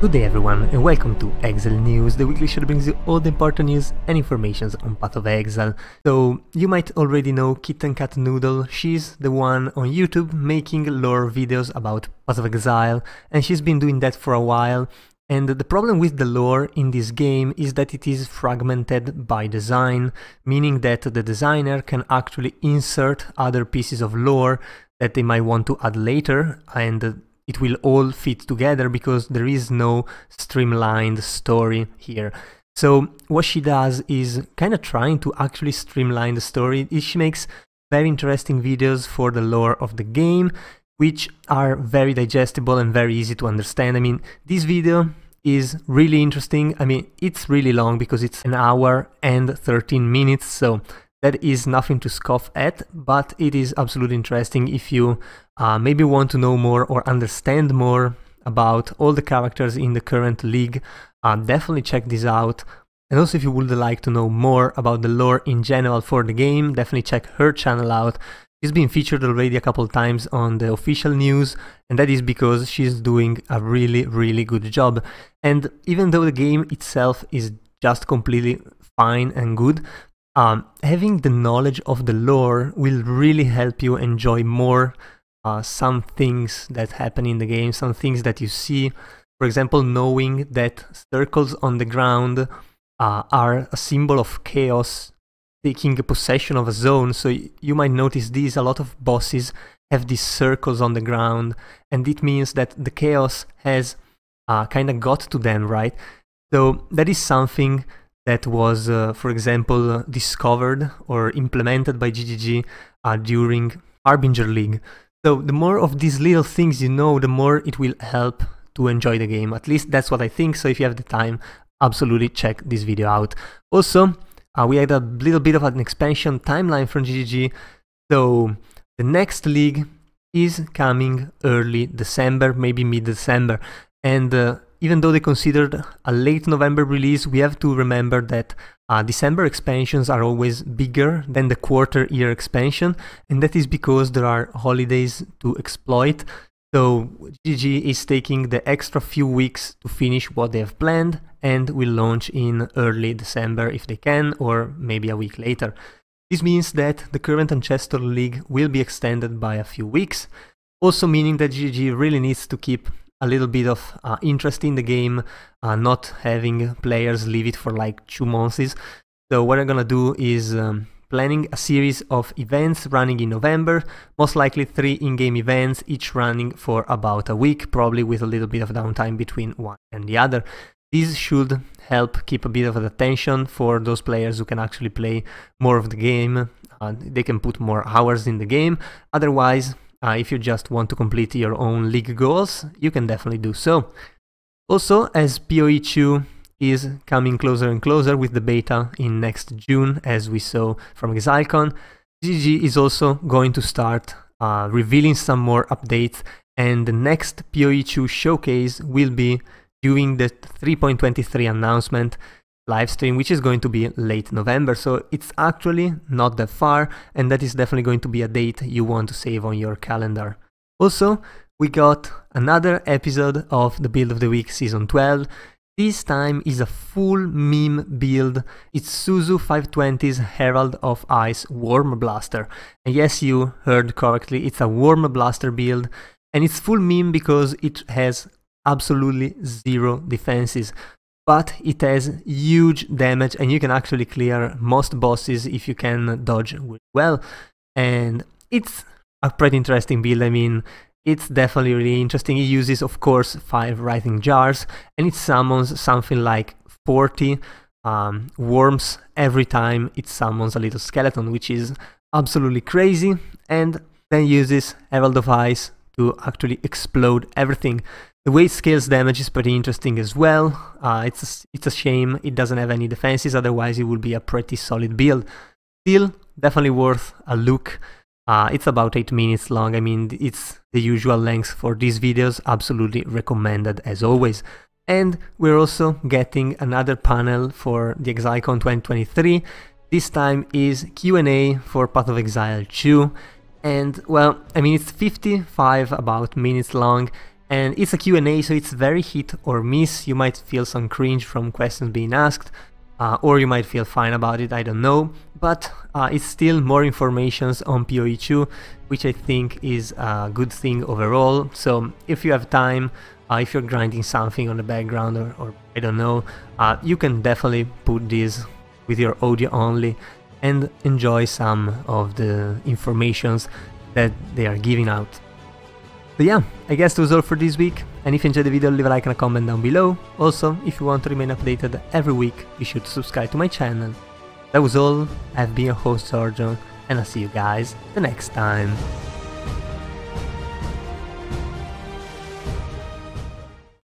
Good day everyone and welcome to Exile News, the weekly show that brings you all the important news and information on Path of Exile. So, you might already know KittNoodle. She's the one on YouTube making lore videos about Path of Exile, and she's been doing that for a while. And the problem with the lore in this game is that it is fragmented by design, meaning that the designer can actually insert other pieces of lore that they might want to add later, and it will all fit together because there is no streamlined story here. So what she does is kind of trying to actually streamline the story. She makes very interesting videos for the lore of the game, which are very digestible and very easy to understand. I mean, this video is really interesting. I mean, it's really long because it's an hour and 13 minutes, so that is nothing to scoff at, but it is absolutely interesting if you maybe want to know more or understand more about all the characters in the current league. Definitely check this out. And also if you would like to know more about the lore in general for the game, definitely check her channel out. She's been featured already a couple times on the official news, and that is because she's doing a really good job. And even though the game itself is just completely fine and good, having the knowledge of the lore will really help you enjoy more some things that happen in the game, some things that you see. For example, knowing that circles on the ground are a symbol of chaos taking possession of a zone. So you might notice these, a lot of bosses have these circles on the ground, and it means that the chaos has kind of got to them, right? So that is something that was, for example, discovered or implemented by GGG during Harbinger League. So the more of these little things you know, the more it will help to enjoy the game. At least that's what I think, so if you have the time, absolutely check this video out. Also, we had a little bit of an expansion timeline from GGG, so the next league is coming early December, maybe mid-December, and even though they considered a late November release, we have to remember that December expansions are always bigger than the quarter-year expansion, and that is because there are holidays to exploit. So GG is taking the extra few weeks to finish what they have planned and will launch in early December if they can, or maybe a week later. This means that the current Ancestor League will be extended by a few weeks, also meaning that GG really needs to keep a little bit of interest in the game, not having players leave it for like 2 months. So what I'm gonna do is planning a series of events running in November, most likely 3 in-game events, each running for about a week, probably with a little bit of downtime between one and the other. This should help keep a bit of attention for those players who can actually play more of the game. They can put more hours in the game. Otherwise, if you just want to complete your own league goals, you can definitely do so. Also, as PoE2 is coming closer and closer with the beta in next June, as we saw from ExileCon, GG is also going to start revealing some more updates, and the next PoE2 showcase will be during the 3.23 announcement livestream, which is going to be late November, so it's actually not that far, and that is definitely going to be a date you want to save on your calendar. Also, we got another episode of the Build of the Week Season 12. This time is a full meme build. It's Suzu 520's Herald of Ice Worm Blaster. And yes, you heard correctly, it's a Worm Blaster build, and it's full meme because it has absolutely 0 defenses. But it has huge damage, and you can actually clear most bosses if you can dodge well. And it's a pretty interesting build. I mean, it's definitely really interesting. It uses, of course, 5 writhing jars, and it summons something like 40 worms every time it summons a little skeleton, which is absolutely crazy, and then uses Herald of Ice to actually explode everything. The way it scales damage is pretty interesting as well. It's a shame it doesn't have any defenses, otherwise it would be a pretty solid build. Still, definitely worth a look. It's about 8 minutes long. I mean, it's the usual length for these videos, absolutely recommended as always. And we're also getting another panel for the ExileCon 2023. This time is Q&A for Path of Exile 2. And, well, I mean, it's 55 about minutes long, And it's a Q&A, so it's very hit or miss. You might feel some cringe from questions being asked, or you might feel fine about it, I don't know. But it's still more information on PoE2, which I think is a good thing overall. So if you have time, if you're grinding something on the background, or I don't know, you can definitely put this with your audio only and enjoy some of the informations that they are giving out. So yeah, I guess that was all for this week, and if you enjoyed the video, leave a like and a comment down below. Also, if you want to remain updated every week, be sure to subscribe to my channel. That was all. I've been your host Giorgio, and I'll see you guys the next time.